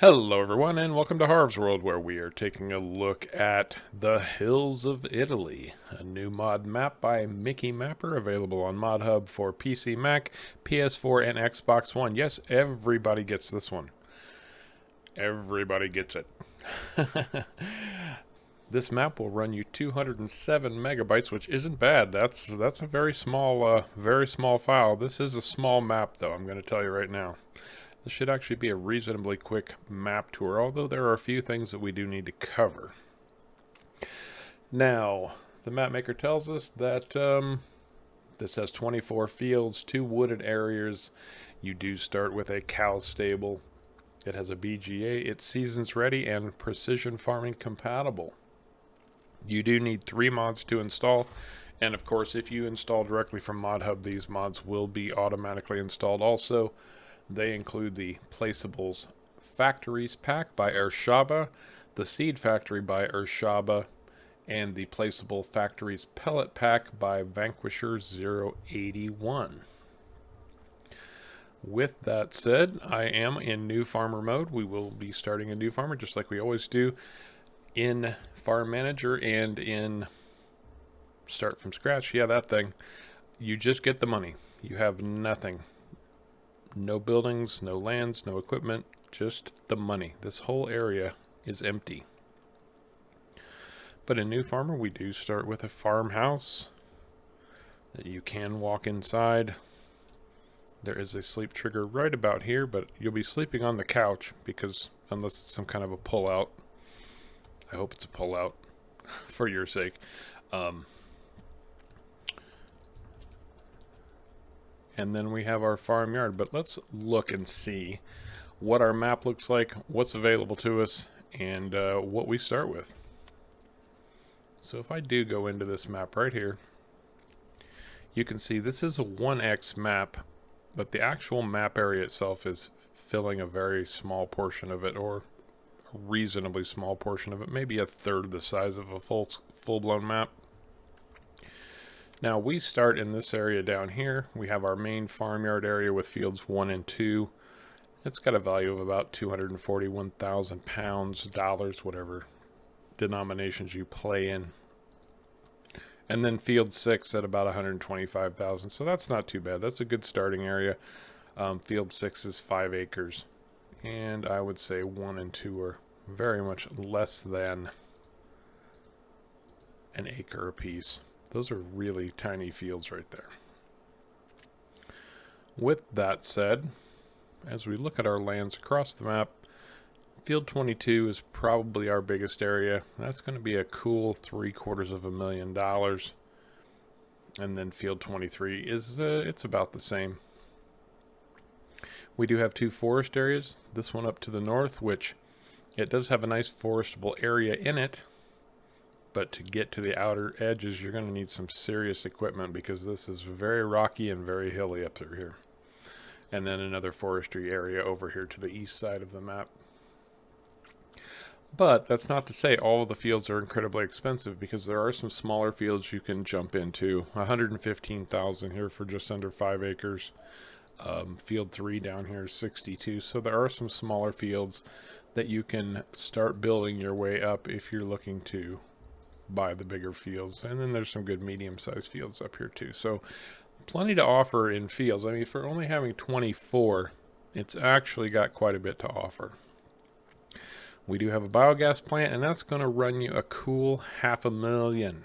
Hello everyone and welcome to Harv's World, where we are taking a look at the Hills of Italy, a new mod map by Mickey Mapper, available on Mod Hub for PC, Mac, PS4, and Xbox One. Yes, everybody gets this one. Everybody gets it. This map will run you 207 megabytes, which isn't bad. That's a very small file. This is a small map, though, I'm going to tell you right now. This should actually be a reasonably quick map tour, although there are a few things that we do need to cover. Now, the map maker tells us that this has 24 fields, 2 wooded areas. You do start with a cow stable. It has a BGA. It's seasons ready and precision farming compatible. You do need 3 mods to install. And of course, if you install directly from Mod Hub, these mods will be automatically installed also. They include the Placeables Factories Pack by Ershaba, the Seed Factory by Ershaba, and the Placeable Factories Pellet Pack by Vanquisher 081. With that said, I am in new farmer mode. We will be starting a new farmer just like we always do in Farm Manager and in Start from Scratch. Yeah, that thing. You just get the money. You have nothing. No buildings, no lands, no equipment, just the money. This whole area is empty. But in New Farmer, we do start with a farmhouse that you can walk inside. There is a sleep trigger right about here, but you'll be sleeping on the couch because unless it's some kind of a pull-out. I hope it's a pull-out for your sake. And then we have our farmyard, but let's look and see what our map looks like, what's available to us, and what we start with. So if I do go into this map right here, you can see this is a 1x map, but the actual map area itself is filling a very small portion of it, or a reasonably small portion of it, maybe a third the size of a full-blown map. Now we start in this area down here. We have our main farmyard area with fields 1 and 2. It's got a value of about 241,000 pounds, dollars, whatever denominations you play in. And then field 6 at about 125,000. So that's not too bad. That's a good starting area. Field 6 is 5 acres. And I would say 1 and 2 are very much less than an acre apiece. Those are really tiny fields right there. With that said, as we look at our lands across the map, field 22 is probably our biggest area. That's going to be a cool $750,000. And then field 23 is it's about the same. We do have 2 forest areas. This one up to the north, which it does have a nice forestable area in it. But to get to the outer edges, you're going to need some serious equipment because this is very rocky and very hilly up through here. And then another forestry area over here to the east side of the map. But that's not to say all of the fields are incredibly expensive, because there are some smaller fields you can jump into. 115,000 here for just under 5 acres. Field 3 down here is 62. So there are some smaller fields that you can start building your way up if you're looking to buy the bigger fields. And then there's some good medium-sized fields up here too. So plenty to offer in fields. I mean, for only having 24, it's actually got quite a bit to offer. We do have a biogas plant, and that's going to run you a cool $500,000,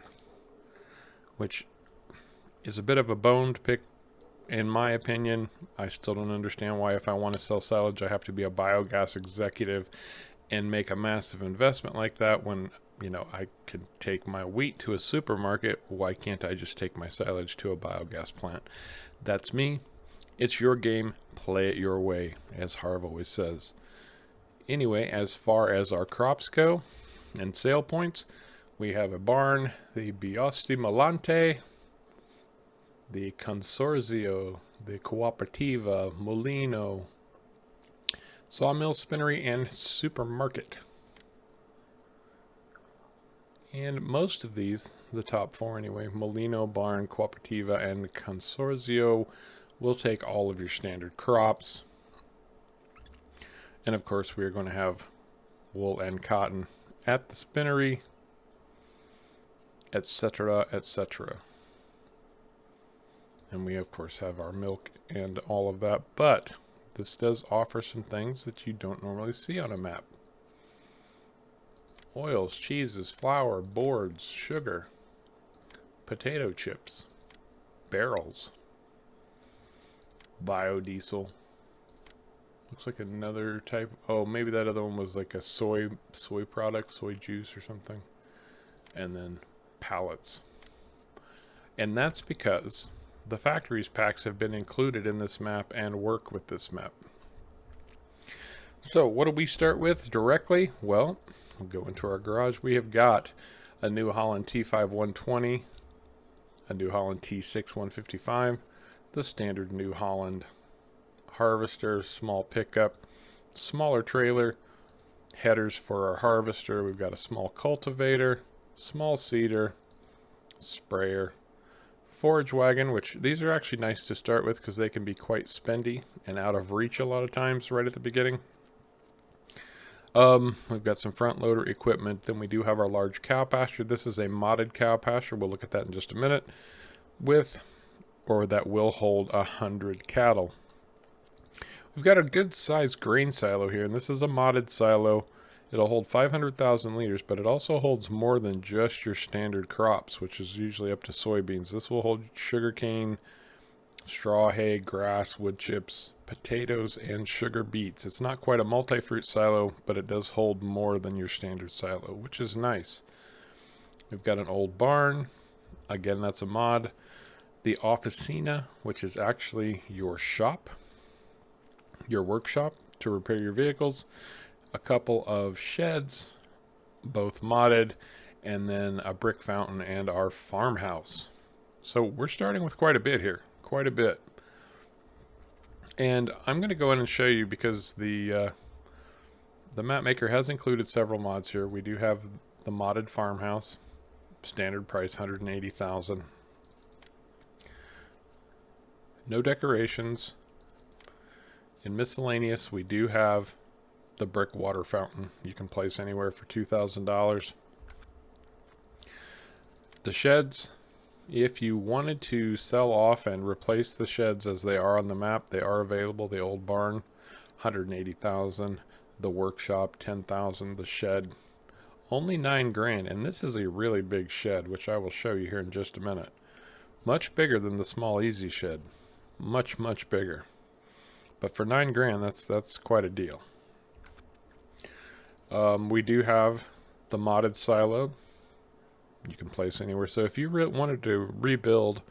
which is a bit of a bone to pick in my opinion. I still don't understand why, if I want to sell silage, I have to be a biogas executive and make a massive investment like that when, you know, I could take my wheat to a supermarket. Why can't I just take my silage to a biogas plant? That's me. It's your game. Play it your way, as Harv always says. Anyway, as far as our crops go and sale points, we have a barn, the Biostimolante, the Consorzio, the Cooperativa, Molino, Sawmill, Spinnery, and Supermarket. And most of these, the top 4 anyway, Molino, Barn, Cooperativa, and Consorzio, will take all of your standard crops. And of course we are going to have wool and cotton at the spinnery, etc., etc. And we of course have our milk and all of that, but this does offer some things that you don't normally see on a map. Oils, cheeses, flour, boards, sugar, potato chips, barrels, biodiesel. Looks like another type. Oh, maybe that other one was like a soy product, soy juice or something. And then pallets. And that's because the factories packs have been included in this map and work with this map. So what do we start with directly? Well, we'll go into our garage. We have got a New Holland T5 120, a New Holland T6 155, the standard New Holland harvester, small pickup, smaller trailer, headers for our harvester. We've got a small cultivator, small seeder, sprayer, forage wagon, which these are actually nice to start with because they can be quite spendy and out of reach a lot of times right at the beginning. We've got some front loader equipment. Then we do have our large cow pasture. This is a modded cow pasture. We'll look at that in just a minute. That will hold 100 cattle. We've got a good sized grain silo here, and this is a modded silo. It'll hold 500,000 liters, but it also holds more than just your standard crops, which is usually up to soybeans. This will hold sugarcane, straw hay, grass, wood chips, potatoes, and sugar beets. It's not quite a multi-fruit silo, but it does hold more than your standard silo, which is nice. We've got an old barn. Again, that's a mod. The officina, which is actually your shop, your workshop to repair your vehicles. A couple of sheds, both modded, and then a brick fountain and our farmhouse. So we're starting with quite a bit here, quite a bit. And I'm going to go in and show you because the map maker has included several mods here. We do have the modded farmhouse, standard price $180,000. No decorations. In miscellaneous, we do have the brick water fountain you can place anywhere for $2,000. The sheds, if you wanted to sell off and replace the sheds as they are on the map, they are available. The old barn, $180,000. The workshop, $10,000. The shed, only $9,000. And this is a really big shed, which I will show you here in just a minute. Much bigger than the small easy shed. Much, much bigger. But for $9,000, that's quite a deal. We do have the modded silo. You can place anywhere. So if you wanted to rebuild,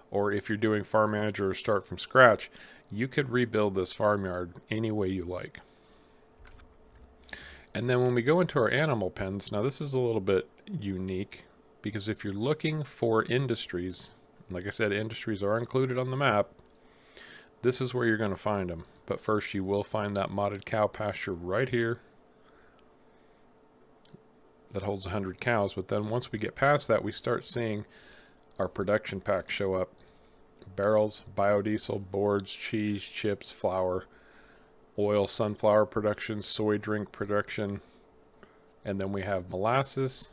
or if you're doing farm manager or start from scratch, you could rebuild this farmyard any way you like. And then when we go into our animal pens, now this is a little bit unique because if you're looking for industries, like I said, industries are included on the map. This is where you're going to find them. But first you will find that modded cow pasture right here that holds 100 cows. But then once we get past that, we start seeing our production pack show up. Barrels, biodiesel, boards, cheese, chips, flour, oil, sunflower production, soy drink production. And then we have molasses,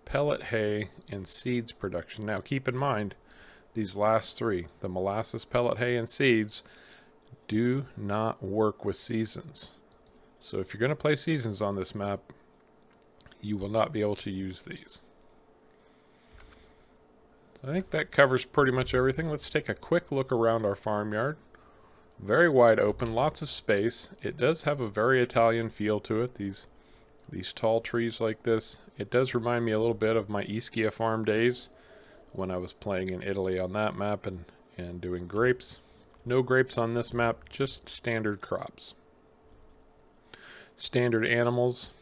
pellet hay, and seeds production. Now keep in mind, these last three, the molasses, pellet hay, and seeds, do not work with seasons. So if you're going to play seasons on this map, you will not be able to use these. So I think that covers pretty much everything. Let's take a quick look around our farmyard. Very wide open, lots of space. It does have a very Italian feel to it. These tall trees like this. It does remind me a little bit of my Ischia farm days when I was playing in Italy on that map and doing grapes. No grapes on this map, just standard crops. Standard animals.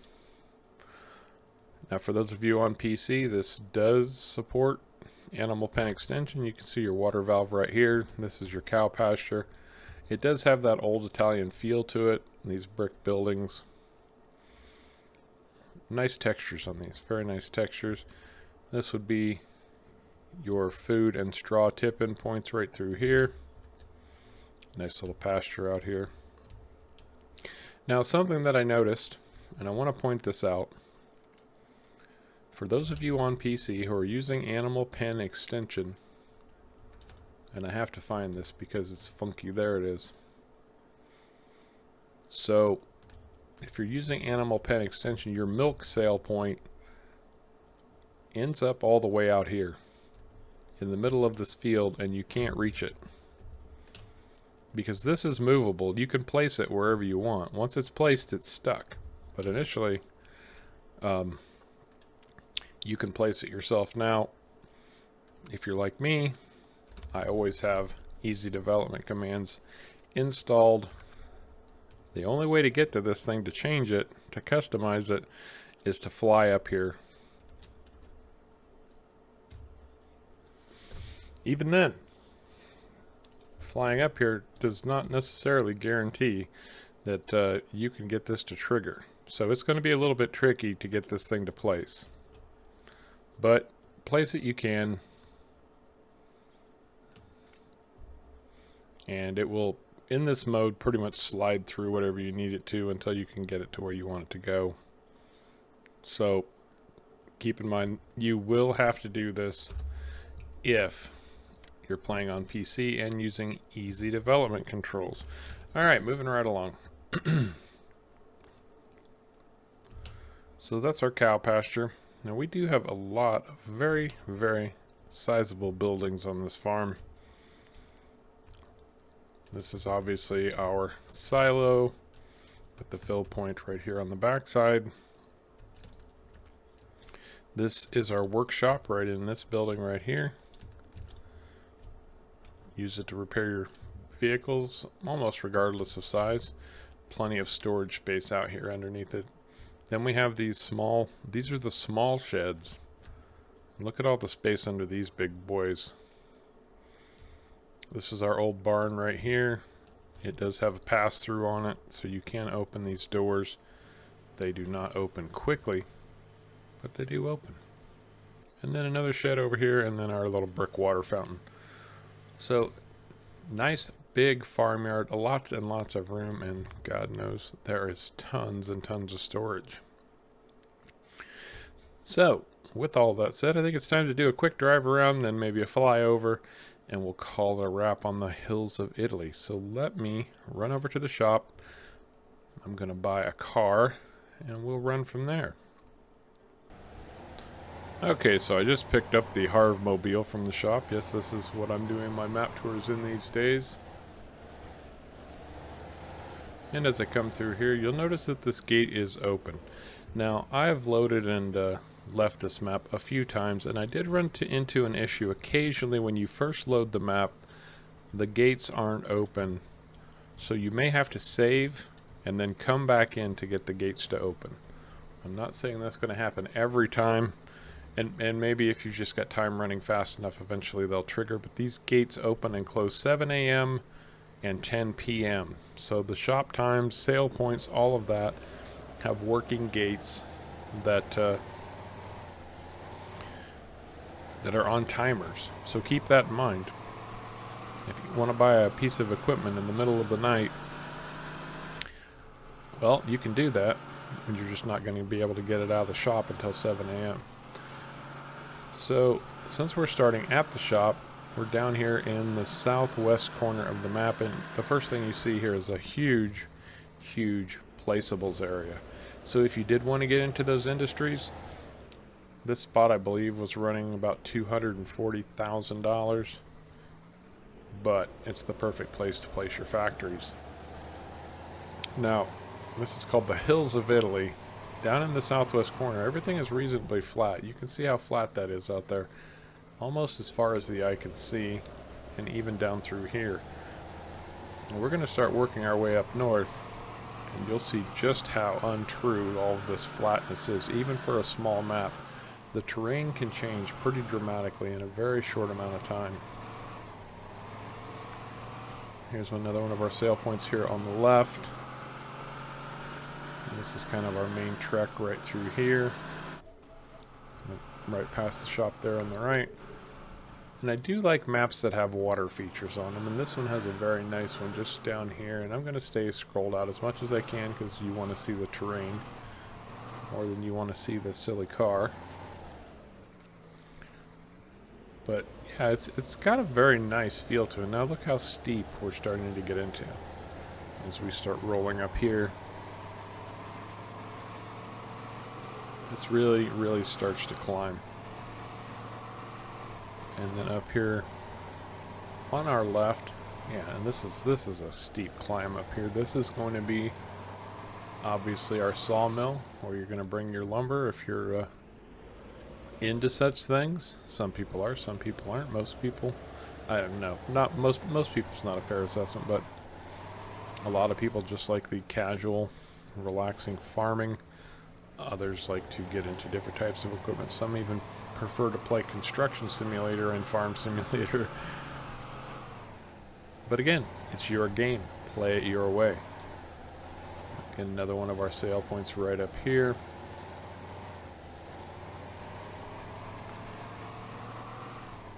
Now for those of you on PC, this does support animal pen extension. You can see your water valve right here. This is your cow pasture. It does have that old Italian feel to it. These brick buildings. Nice textures on these, very nice textures. This would be your food and straw tip-in points right through here. Nice little pasture out here. Now, something that I noticed, and I want to point this out, for those of you on PC who are using Animal Pen extension, and I have to find this because it's funky, there it is. So, if you're using Animal Pen extension, your milk sale point ends up all the way out here in the middle of this field, and you can't reach it. Because this is movable, you can place it wherever you want. Once it's placed, it's stuck. But initially, you can place it yourself. Now, if you're like me, I always have easy development commands installed. The only way to get to this thing to change it, to customize it, is to fly up here. Even then, flying up here does not necessarily guarantee that you can get this to trigger. So it's going to be a little bit tricky to get this thing to place. But place it you can. And it will, in this mode, pretty much slide through whatever you need it to until you can get it to where you want it to go. So keep in mind, you will have to do this if you're playing on PC and using easy development controls. Alright, moving right along. So that's our cow pasture. Now we do have a lot of very, very sizable buildings on this farm. This is obviously our silo, put the fill point right here on the back side. This is our workshop right in this building right here. Use it to repair your vehicles almost regardless of size. Plenty of storage space out here underneath it. Then we have these are the small sheds. Look at all the space under these big boys. This is our old barn right here. It does have a pass-through on it, so you can open these doors. They do not open quickly, but they do open. And then another shed over here, and then our little brick water fountain. So, nice big farmyard, lots and lots of room, and God knows there is tons and tons of storage. So, with all that said, I think it's time to do a quick drive around, then maybe a flyover, and we'll call it a wrap on the hills of Italy. So let me run over to the shop. I'm going to buy a car, and we'll run from there. Okay, so I just picked up the Harv mobile from the shop. Yes, this is what I'm doing my map tours in these days. And as I come through here, you'll notice that this gate is open. Now, I've loaded and left this map a few times, and I did run into an issue. Occasionally, when you first load the map, the gates aren't open. So you may have to save and then come back in to get the gates to open. I'm not saying that's going to happen every time. And maybe if you've just got time running fast enough, eventually they'll trigger. But these gates open and close 7 a.m. and 10 p.m. So the shop times, sale points, all of that have working gates that are on timers. So keep that in mind. If you want to buy a piece of equipment in the middle of the night, well, you can do that. And you're just not going to be able to get it out of the shop until 7 a.m. So, since we're starting at the shop, we're down here in the southwest corner of the map, and the first thing you see here is a huge, huge placeables area. So if you did want to get into those industries, this spot I believe was running about $240,000, but it's the perfect place to place your factories. Now, this is called the Hills of Italy. Down in the southwest corner, everything is reasonably flat. You can see how flat that is out there. Almost as far as the eye can see, and even down through here. And we're going to start working our way up north, and you'll see just how untrue all of this flatness is. Even for a small map, the terrain can change pretty dramatically in a very short amount of time. Here's another one of our sale points here on the left. This is kind of our main trek right through here. Right past the shop there on the right. And I do like maps that have water features on them, and this one has a very nice one just down here, and I'm going to stay scrolled out as much as I can because you want to see the terrain more than you want to see the silly car. But yeah, it's got a very nice feel to it. Now look how steep we're starting to get into as we start rolling up here. This really starts to climb. And then up here on our left, yeah, and this is a steep climb up here. This is going to be obviously our sawmill, where you're going to bring your lumber if you're into such things. Some people are, some people aren't. Most people, I don't know, not most people's not a fair assessment, but a lot of people just like the casual, relaxing farming. Others like to get into different types of equipment. Some even prefer to play construction simulator and farm simulator. But again, it's your game. Play it your way. Again, another one of our sale points right up here.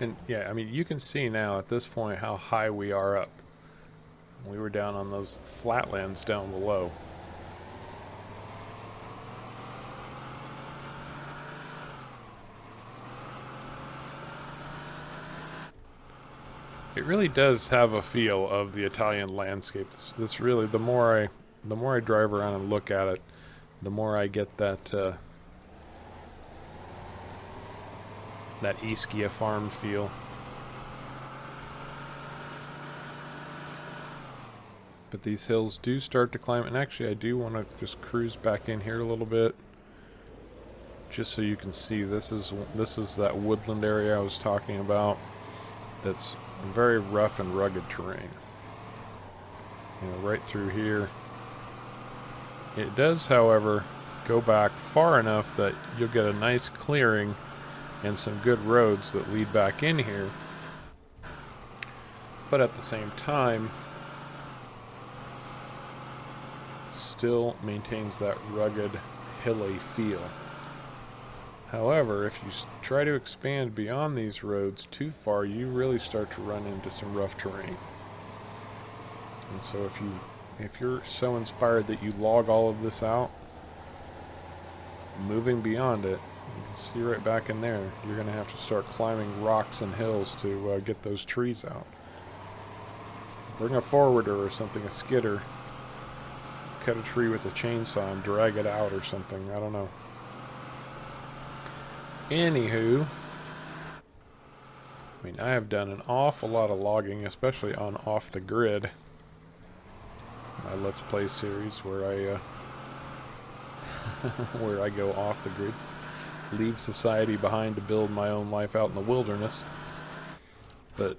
And yeah, I mean, you can see now at this point how high we are up. We were down on those flatlands down below. It really does have a feel of the Italian landscape. This really, the more I drive around and look at it, the more I get that that Ischia farm feel. But these hills do start to climb, and actually I do want to just cruise back in here a little bit, just so you can see this is that woodland area I was talking about. That's very rough and rugged terrain. You know, right through here. It does, however, go back far enough that you'll get a nice clearing and some good roads that lead back in here. But at the same time, still maintains that rugged, hilly feel. However, if you try to expand beyond these roads too far, you really start to run into some rough terrain. And so if you're so inspired that you log all of this out, moving beyond it, you can see right back in there, you're going to have to start climbing rocks and hills to get those trees out. Bring a forwarder or something, a skidder, cut a tree with a chainsaw and drag it out or something, I don't know. Anywho, I mean, I have done an awful lot of logging, especially on Off the Grid, my Let's Play series, where I go off the grid, leave society behind to build my own life out in the wilderness. But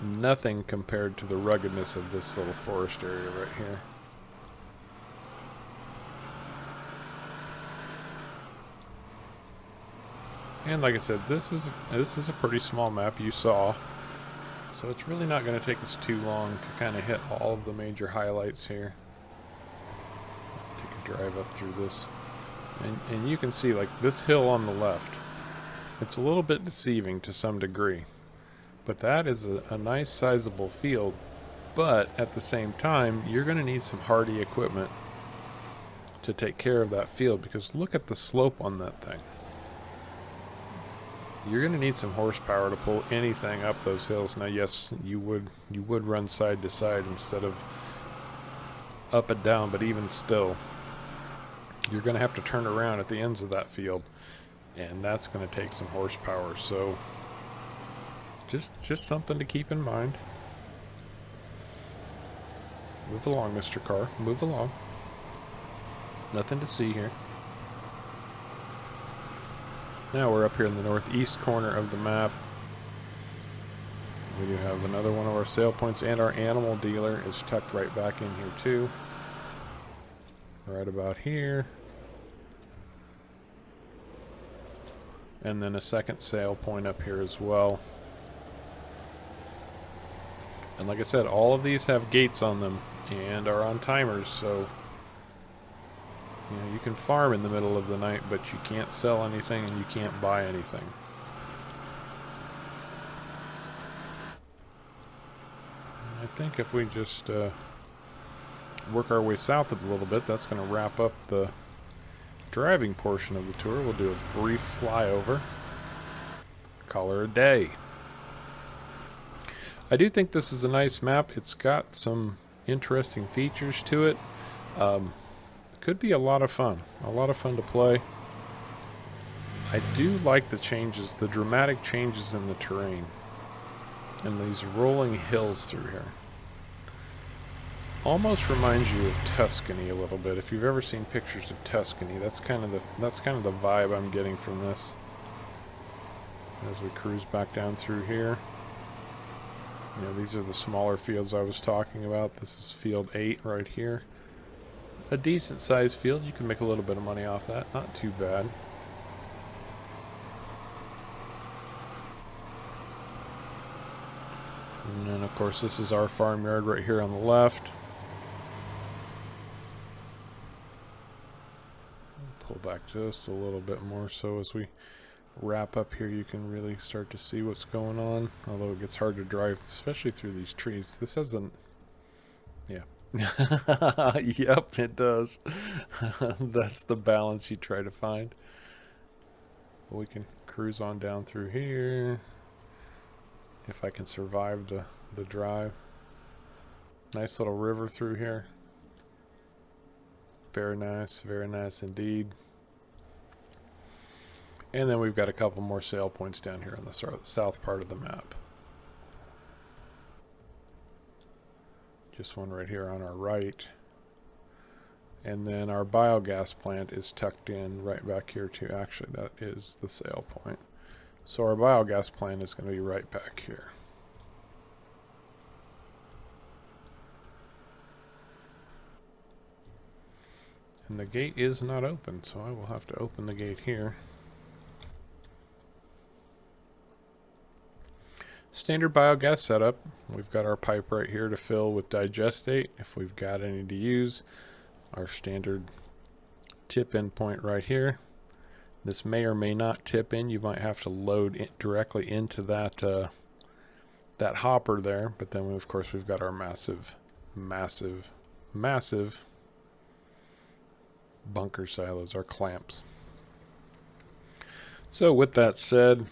nothing compared to the ruggedness of this little forest area right here. And like I said, this is a pretty small map, you saw. So it's really not going to take us too long to kind of hit all of the major highlights here. Take a drive up through this. And you can see, like, this hill on the left, it's a little bit deceiving to some degree. But that is a nice sizable field. But at the same time, you're going to need some hardy equipment to take care of that field, because look at the slope on that thing. You're going to need some horsepower to pull anything up those hills. Now, yes, you would run side to side instead of up and down, but even still, you're going to have to turn around at the ends of that field, and that's going to take some horsepower. So, just something to keep in mind. Move along, Mr. Car. Move along. Nothing to see here. Now we're up here in the northeast corner of the map. We do have another one of our sale points, and our animal dealer is tucked right back in here too. Right about here. And then a second sale point up here as well. And like I said, all of these have gates on them and are on timers, so you know, you can farm in the middle of the night, but you can't sell anything and you can't buy anything. think if we just work our way south a little bit, that's going to wrap up the driving portion of the tour. We'll do a brief flyover. Call her a day. I do think this is a nice map. It's got some interesting features to it. Could be a lot of fun. A lot of fun to play. I do like the changes, the dramatic changes in the terrain. And these rolling hills through here. Almost reminds you of Tuscany a little bit. If you've ever seen pictures of Tuscany, that's kind of the vibe I'm getting from this. As we cruise back down through here. You know, these are the smaller fields I was talking about. This is field 8 right here. A decent sized field. You can make a little bit of money off that. Not too bad. And then, of course, this is our farmyard right here on the left. Pull back just a little bit more so as we wrap up here, you can really start to see what's going on. Although it gets hard to drive, especially through these trees. This hasn't... Yeah. Yep, it does. That's the balance you try to find. We can cruise on down through here. If I can survive the drive. Nice little river through here. Very nice indeed. And then we've got a couple more sail points down here on the south part of the map. Just one right here on our right. And then our biogas plant is tucked in right back here too. Actually, that is the sail point. So our biogas plant is going to be right back here. And the gate is not open, so I will have to open the gate here. Standard biogas setup. We've got our pipe right here to fill with digestate if we've got any to use. Our standard tip in point right here. This may or may not tip in. You might have to load it directly into that that hopper there. But then, of course, we've got our massive bunker silos, our clamps. So with that said,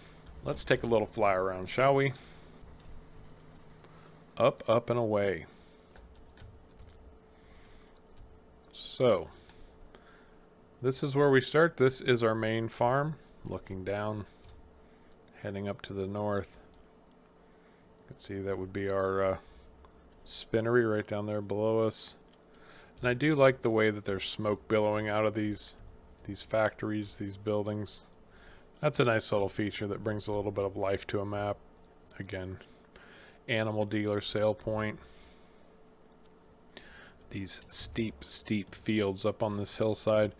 let's take a little fly around, shall we? Up, up, and away. So, this is where we start. This is our main farm. Looking down, heading up to the north. You can see that would be our spinnery right down there below us. And I do like the way that there's smoke billowing out of these factories, these buildings. That's a nice little feature that brings a little bit of life to a map. Again, animal dealer sale point. These steep fields up on this hillside.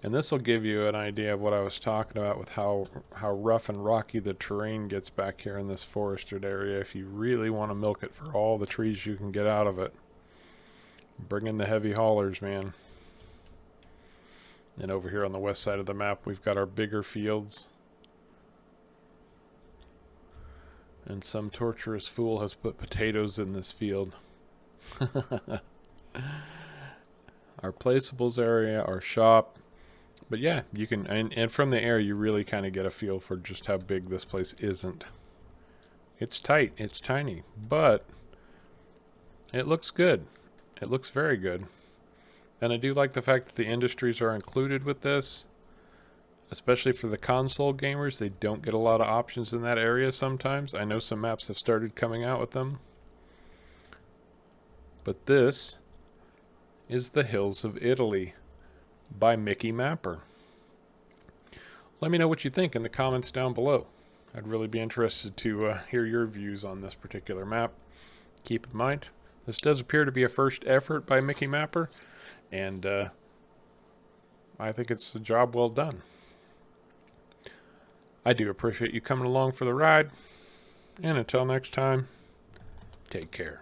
And this will give you an idea of what I was talking about with how rough and rocky the terrain gets back here in this forested area. If you really want to milk it for all the trees you can get out of it. Bring in the heavy haulers, man. And over here on the west side of the map, we've got our bigger fields. And some torturous fool has put potatoes in this field. Our placeables area, our shop. But yeah, you can, and from the air, you really kind of get a feel for just how big this place isn't. It's tight, it's tiny, but it looks good. It looks very good. And I do like the fact that the industries are included with this. Especially for the console gamers, they don't get a lot of options in that area sometimes. I know some maps have started coming out with them. But this is the Hills of Italy by Mickey Mapper. Let me know what you think in the comments down below. I'd really be interested to hear your views on this particular map. Keep in mind, this does appear to be a first effort by Mickey Mapper, and I think it's a job well done. I do appreciate you coming along for the ride, and until next time, take care.